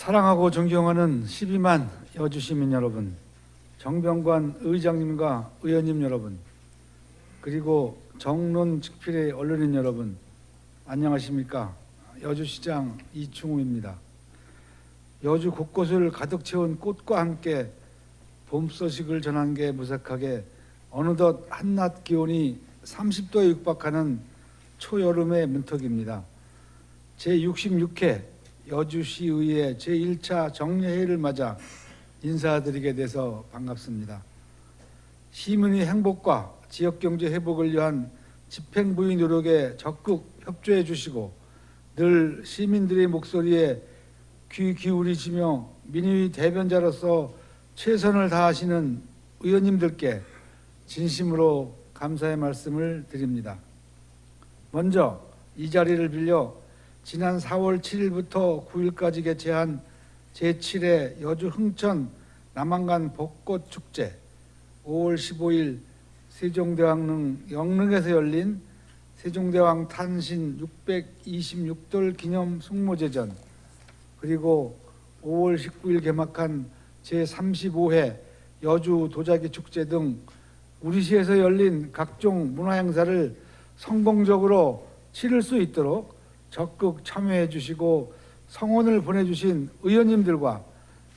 사랑하고 존경하는 12만 여주 시민 여러분, 정병관 의장님과 의원님 여러분, 그리고 정론직필의 언론인 여러분, 안녕하십니까? 여주시장 이충우입니다. 여주 곳곳을 가득 채운 꽃과 함께 봄 소식을 전한 게 무색하게 어느덧 한낮 기온이 30도에 육박하는 초여름의 문턱입니다. 제66회 여주시의회 제1차 정례회를 맞아 인사드리게 돼서 반갑습니다. 시민의 행복과 지역경제 회복을 위한 집행부의 노력에 적극 협조해 주시고 늘 시민들의 목소리에 귀 기울이시며 민의 대변자로서 최선을 다하시는 의원님들께 진심으로 감사의 말씀을 드립니다. 먼저 이 자리를 빌려 지난 4월 7일부터 9일까지 개최한 제7회 여주 흥천 남한간 벚꽃 축제, 5월 15일 세종대왕릉 영릉에서 열린 세종대왕 탄신 626돌 기념 숙모제전, 그리고 5월 19일 개막한 제35회 여주 도자기 축제 등 우리시에서 열린 각종 문화행사를 성공적으로 치를 수 있도록 적극 참여해 주시고 성원을 보내주신 의원님들과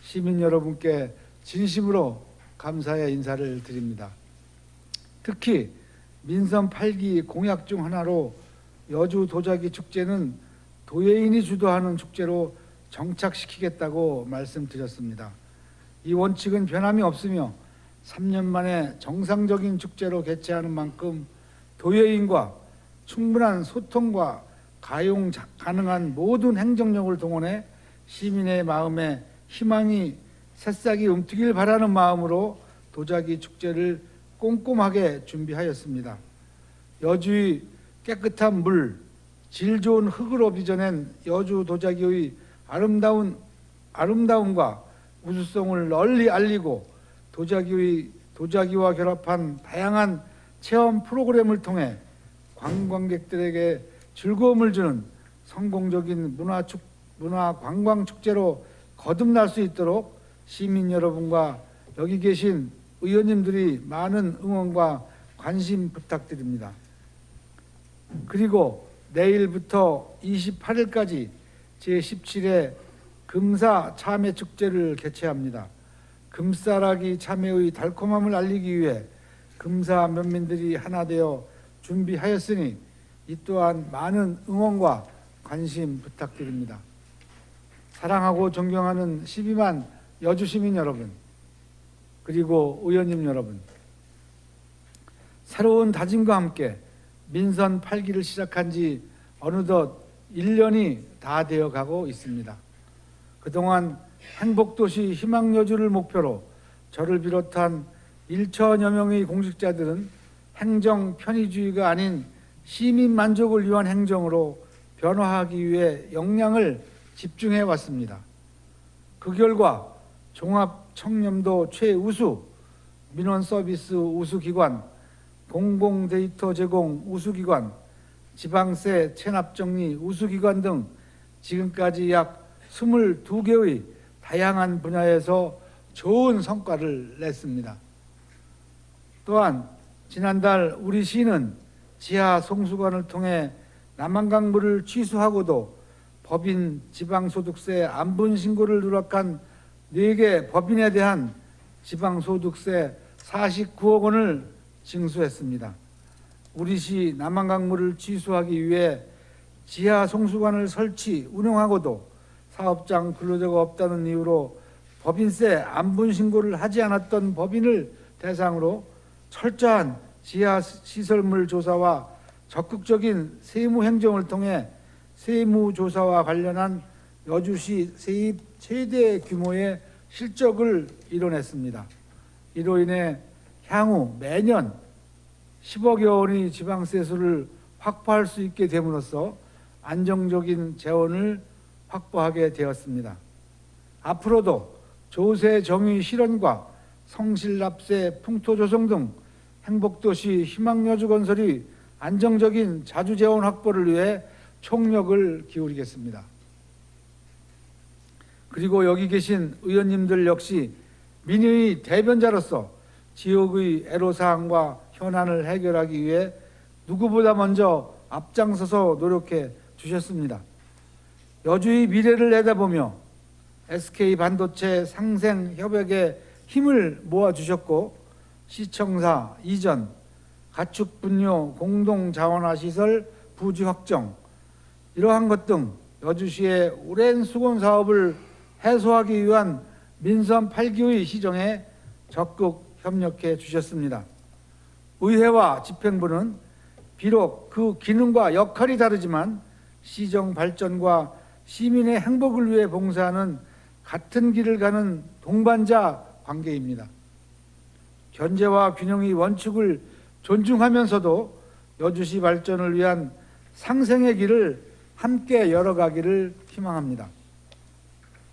시민 여러분께 진심으로 감사의 인사를 드립니다. 특히 민선 8기 공약 중 하나로 여주 도자기 축제는 도예인이 주도하는 축제로 정착시키겠다고 말씀드렸습니다. 이 원칙은 변함이 없으며 3년 만에 정상적인 축제로 개최하는 만큼 도예인과 충분한 소통과 가용 가능한 모든 행정력을 동원해 시민의 마음에 희망이 새싹이 움트길 바라는 마음으로 도자기 축제를 꼼꼼하게 준비하였습니다. 여주의 깨끗한 물, 질 좋은 흙으로 빚어낸 여주 도자기의 아름다움과 우수성을 널리 알리고 도자기와 결합한 다양한 체험 프로그램을 통해 관광객들에게 즐거움을 주는 성공적인 문화 관광 축제로 거듭날 수 있도록 시민 여러분과 여기 계신 의원님들이 많은 응원과 관심 부탁드립니다. 그리고 내일부터 28일까지 제17회 금사 참외 축제를 개최합니다. 금사라기 참외의 달콤함을 알리기 위해 금사 면민들이 하나 되어 준비하였으니 이 또한 많은 응원과 관심 부탁드립니다. 사랑하고 존경하는 12만 여주 시민 여러분, 그리고 의원님 여러분, 새로운 다짐과 함께 민선 8기를 시작한 지 어느덧 1년이 다 되어 가고 있습니다. 그동안 행복도시 희망여주를 목표로 저를 비롯한 1천여 명의 공직자들은 행정 편의주의가 아닌 시민 만족을 위한 행정으로 변화하기 위해 역량을 집중해 왔습니다. 그 결과 종합청렴도 최우수, 민원 서비스 우수기관, 공공데이터 제공 우수기관, 지방세 체납정리 우수기관 등 지금까지 약 22개의 다양한 분야에서 좋은 성과를 냈습니다. 또한 지난달 우리 시는 지하 송수관을 통해 남한강물을 취수하고도 법인 지방소득세 안분 신고를 누락한 4개 법인에 대한 지방소득세 49억 원을 징수했습니다. 우리 시 남한강물을 취수하기 위해 지하 송수관을 설치, 운영하고도 사업장 근로자가 없다는 이유로 법인세 안분 신고를 하지 않았던 법인을 대상으로 철저한 지하 시설물 조사와 적극적인 세무 행정을 통해 세무조사와 관련한 여주시 세입 최대 규모의 실적을 이뤄냈습니다. 이로 인해 향후 매년 10억여 원의 지방세수를 확보할 수 있게 됨으로써 안정적인 재원을 확보하게 되었습니다. 앞으로도 조세 정의 실현과 성실납세 풍토조성 등 행복도시 희망여주 건설이 안정적인 자주재원 확보를 위해 총력을 기울이겠습니다. 그리고 여기 계신 의원님들 역시 민의의 대변자로서 지역의 애로사항과 현안을 해결하기 위해 누구보다 먼저 앞장서서 노력해 주셨습니다. 여주의 미래를 내다보며 SK 반도체 상생 협약에 힘을 모아주셨고, 시청사 이전, 가축 분뇨 공동 자원화 시설 부지 확정, 이러한 것 등 여주시의 오랜 수건 사업을 해소하기 위한 민선 8기의 시정에 적극 협력해 주셨습니다. 의회와 집행부는 비록 그 기능과 역할이 다르지만 시정 발전과 시민의 행복을 위해 봉사하는 같은 길을 가는 동반자 관계입니다. 견제와 균형의 원칙을 존중하면서도 여주시 발전을 위한 상생의 길을 함께 열어가기를 희망합니다.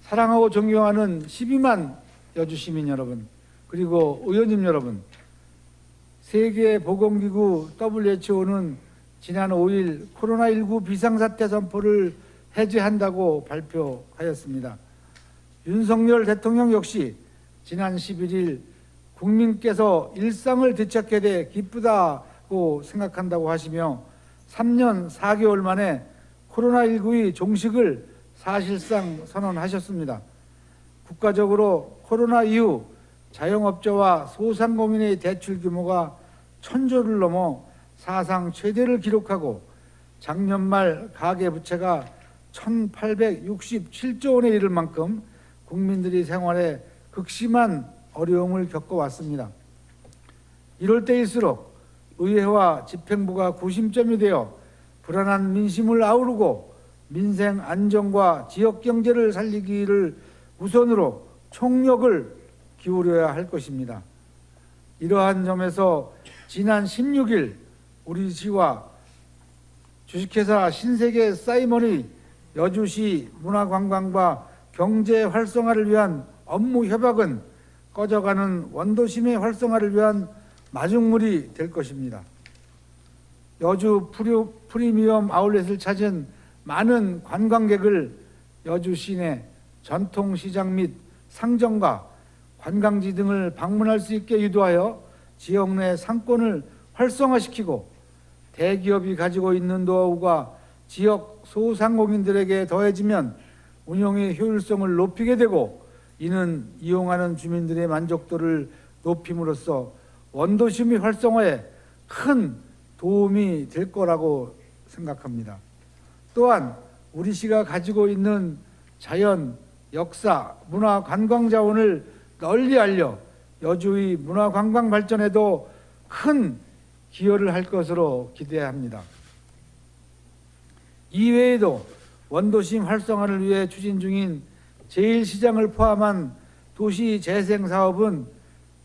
사랑하고 존경하는 12만 여주 시민 여러분, 그리고 의원님 여러분, 세계보건기구 WHO는 지난 5일 코로나19 비상사태 선포를 해제한다고 발표하였습니다. 윤석열 대통령 역시 지난 11일 국민께서 일상을 되찾게 돼 기쁘다고 생각한다고 하시며 3년 4개월 만에 코로나19의 종식을 사실상 선언하셨습니다. 국가적으로 코로나 이후 자영업자와 소상공인의 대출 규모가 1,000조를 넘어 사상 최대를 기록하고 작년 말 가계부채가 1,867조 원에 이를 만큼 국민들이 생활에 극심한 어려움을 겪어왔습니다. 이럴 때일수록 의회와 집행부가 구심점이 되어 불안한 민심을 아우르고 민생 안정과 지역 경제를 살리기를 우선으로 총력을 기울여야 할 것입니다. 이러한 점에서 지난 16일 우리 시와 주식회사 신세계 사이먼의 여주시 문화관광과 경제 활성화를 위한 업무 협약은 꺼져가는 원도심의 활성화를 위한 마중물이 될 것입니다. 여주 프리미엄 아울렛을 찾은 많은 관광객을 여주 시내 전통시장 및 상점과 관광지 등을 방문할 수 있게 유도하여 지역 내 상권을 활성화시키고 대기업이 가지고 있는 노하우가 지역 소상공인들에게 더해지면 운영의 효율성을 높이게 되고, 이는 이용하는 주민들의 만족도를 높임으로써 원도심의 활성화에 큰 도움이 될 거라고 생각합니다. 또한 우리 시가 가지고 있는 자연, 역사, 문화, 관광 자원을 널리 알려 여주의 문화 관광 발전에도 큰 기여를 할 것으로 기대합니다. 이외에도 원도심 활성화를 위해 추진 중인 제1시장을 포함한 도시 재생 사업은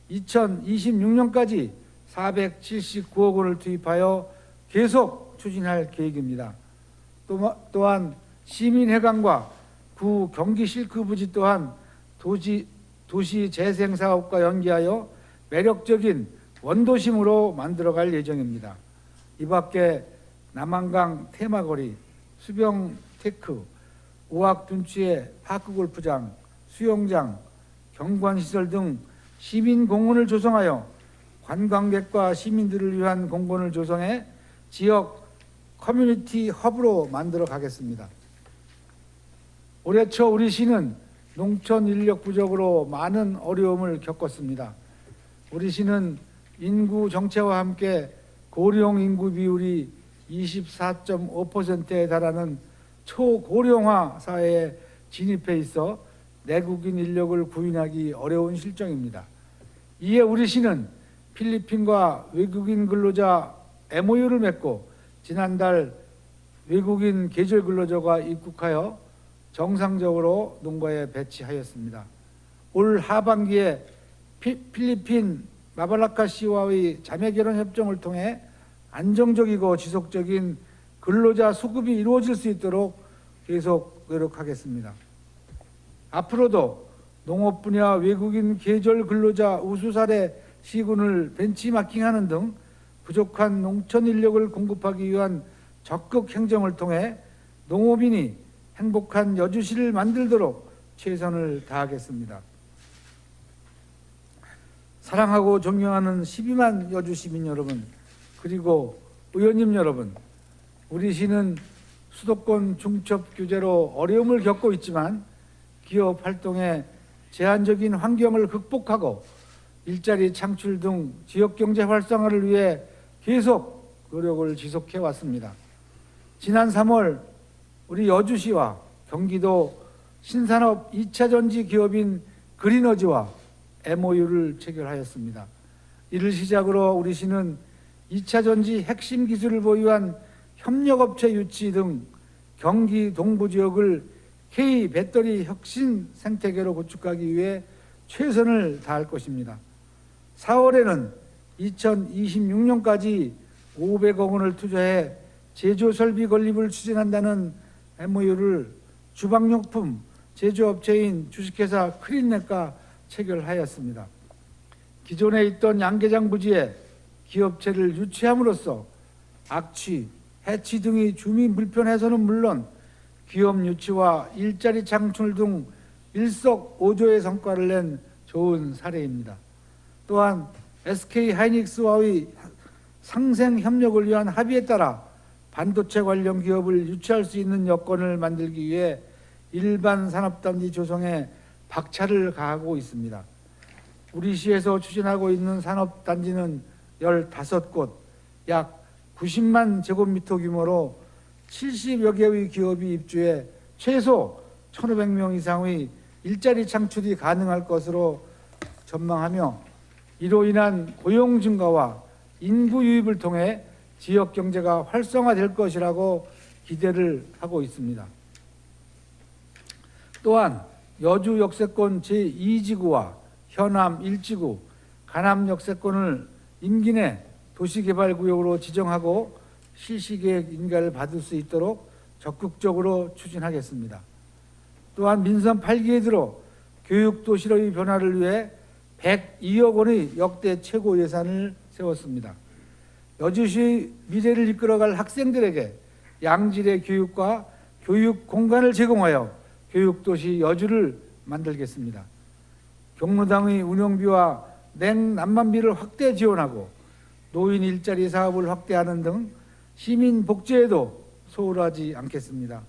2026년까지 479억 원을 투입하여 계속 추진할 계획입니다. 또한 시민회관과 구 경기 실크 부지 또한 도시 재생 사업과 연계하여 매력적인 원도심으로 만들어갈 예정입니다. 이 밖에 남한강 테마거리, 수병 테크, 우악둔치의 파크골프장, 수영장, 경관시설 등 시민공원을 조성하여 관광객과 시민들을 위한 공간을 조성해 지역 커뮤니티 허브로 만들어 가겠습니다. 올해 초 우리 시는 농촌 인력 부족으로 많은 어려움을 겪었습니다. 우리 시는 인구 정체와 함께 고령 인구 비율이 24.5%에 달하는 초고령화 사회에 진입해 있어 내국인 인력을 구인하기 어려운 실정입니다. 이에 우리 시는 필리핀과 외국인 근로자 MOU를 맺고 지난달 외국인 계절 근로자가 입국하여 정상적으로 농가에 배치하였습니다. 올 하반기에 필리핀 마발라카시와의 자매결혼 협정을 통해 안정적이고 지속적인 근로자 수급이 이루어질 수 있도록 계속 노력하겠습니다. 앞으로도 농업 분야 외국인 계절 근로자 우수 사례 시군을 벤치마킹하는 등 부족한 농촌 인력을 공급하기 위한 적극 행정을 통해 농업인이 행복한 여주시를 만들도록 최선을 다하겠습니다. 사랑하고 존경하는 12만 여주 시민 여러분, 그리고 의원님 여러분, 우리 시는 수도권 중첩 규제로 어려움을 겪고 있지만 기업 활동에 제한적인 환경을 극복하고 일자리 창출 등 지역경제 활성화를 위해 계속 노력을 지속해 왔습니다. 지난 3월 우리 여주시와 경기도 신산업 2차 전지 기업인 그린어지와 MOU를 체결하였습니다. 이를 시작으로 우리 시는 2차 전지 핵심 기술을 보유한 협력업체 유치 등 경기 동부 지역을 K 배터리 혁신 생태계로 구축하기 위해 최선을 다할 것입니다. 4월에는 2026년까지 500억 원을 투자해 제조 설비 건립을 추진한다는 MOU를 주방용품 제조업체인 주식회사 크린넷과 체결하였습니다. 기존에 있던 양계장 부지에 기업체를 유치함으로써 악취, 해치 등의 주민 불편 해소는 물론 기업 유치와 일자리 창출 등 일석오조의 성과를 낸 좋은 사례입니다. 또한 SK 하이닉스와의 상생 협력을 위한 합의에 따라 반도체 관련 기업을 유치할 수 있는 여건을 만들기 위해 일반 산업단지 조성에 박차를 가하고 있습니다. 우리 시에서 추진하고 있는 산업단지는 15곳, 약 90만 제곱미터 규모로 70여 개의 기업이 입주해 최소 1,500명 이상의 일자리 창출이 가능할 것으로 전망하며 이로 인한 고용 증가와 인구 유입을 통해 지역 경제가 활성화될 것이라고 기대를 하고 있습니다. 또한 여주 역세권 제2지구와 현암 1지구, 간암 역세권을 임기 내 도시개발구역으로 지정하고 실시계획 인가를 받을 수 있도록 적극적으로 추진하겠습니다. 또한 민선 8기에 들어 교육도시로의 변화를 위해 102억 원의 역대 최고 예산을 세웠습니다. 여주시의 미래를 이끌어갈 학생들에게 양질의 교육과 교육 공간을 제공하여 교육도시 여주를 만들겠습니다. 경로당의 운영비와 냉난방비를 확대 지원하고 노인 일자리 사업을 확대하는 등 시민 복지에도 소홀하지 않겠습니다.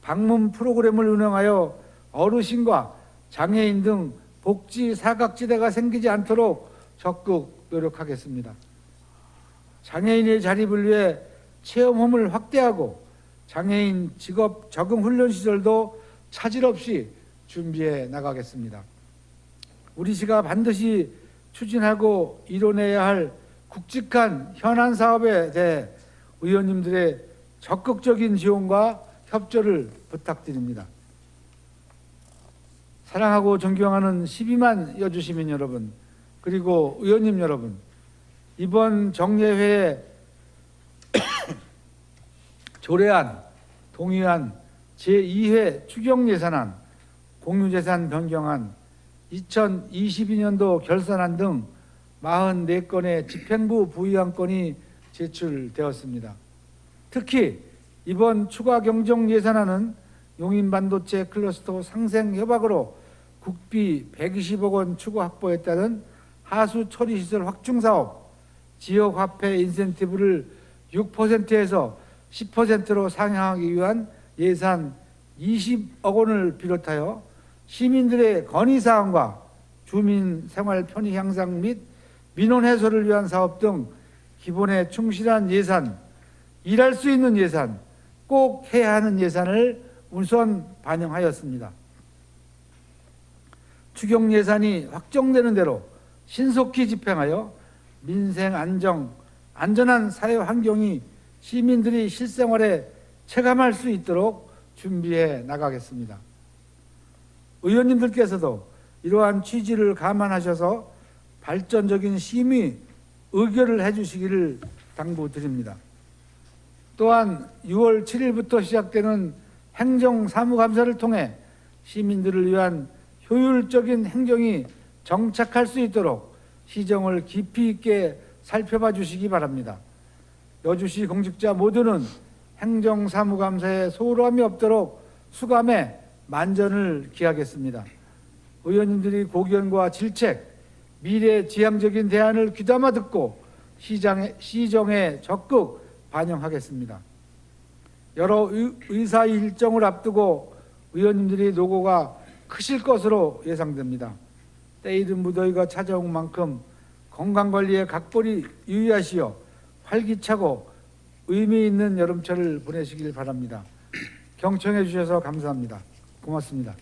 방문 프로그램을 운영하여 어르신과 장애인 등 복지 사각지대가 생기지 않도록 적극 노력하겠습니다. 장애인의 자립을 위해 체험홈을 확대하고 장애인 직업 적응 훈련 시설도 차질 없이 준비해 나가겠습니다. 우리 시가 반드시 추진하고 이뤄내야 할 굵직한 현안 사업에 대해 의원님들의 적극적인 지원과 협조를 부탁드립니다. 사랑하고 존경하는 12만 여주 시민 여러분, 그리고 의원님 여러분, 이번 정례회에 조례안, 동의안, 제2회 추경예산안, 공유재산 변경안, 2022년도 결산안 등 44건의 집행부 부의안건이 제출되었습니다. 특히 이번 추가 경정 예산안은 용인반도체 클러스터 상생 협약으로 국비 120억 원 추가 확보에 따른 하수 처리시설 확충 사업, 지역화폐 인센티브를 6%에서 10%로 상향하기 위한 예산 20억 원을 비롯하여 시민들의 건의사항과 주민 생활 편의 향상 및 민원 해소를 위한 사업 등 기본에 충실한 예산, 일할 수 있는 예산, 꼭 해야 하는 예산을 우선 반영하였습니다. 추경 예산이 확정되는 대로 신속히 집행하여 민생 안정, 안전한 사회 환경이 시민들이 실생활에 체감할 수 있도록 준비해 나가겠습니다. 의원님들께서도 이러한 취지를 감안하셔서 발전적인 심의 의결을 해주시기를 당부드립니다. 또한 6월 7일부터 시작되는 행정사무감사를 통해 시민들을 위한 효율적인 행정이 정착할 수 있도록 시정을 깊이 있게 살펴봐 주시기 바랍니다. 여주시 공직자 모두는 행정사무감사에 소홀함이 없도록 수감에 만전을 기하겠습니다. 의원님들이 고견과 질책, 미래 지향적인 대안을 귀담아 듣고 시정에 적극 반영하겠습니다. 여러 의사 일정을 앞두고 의원님들이 노고가 크실 것으로 예상됩니다. 때이른 무더위가 찾아온 만큼 건강관리에 각별히 유의하시어 활기차고 의미 있는 여름철을 보내시길 바랍니다. 경청해 주셔서 감사합니다. 고맙습니다.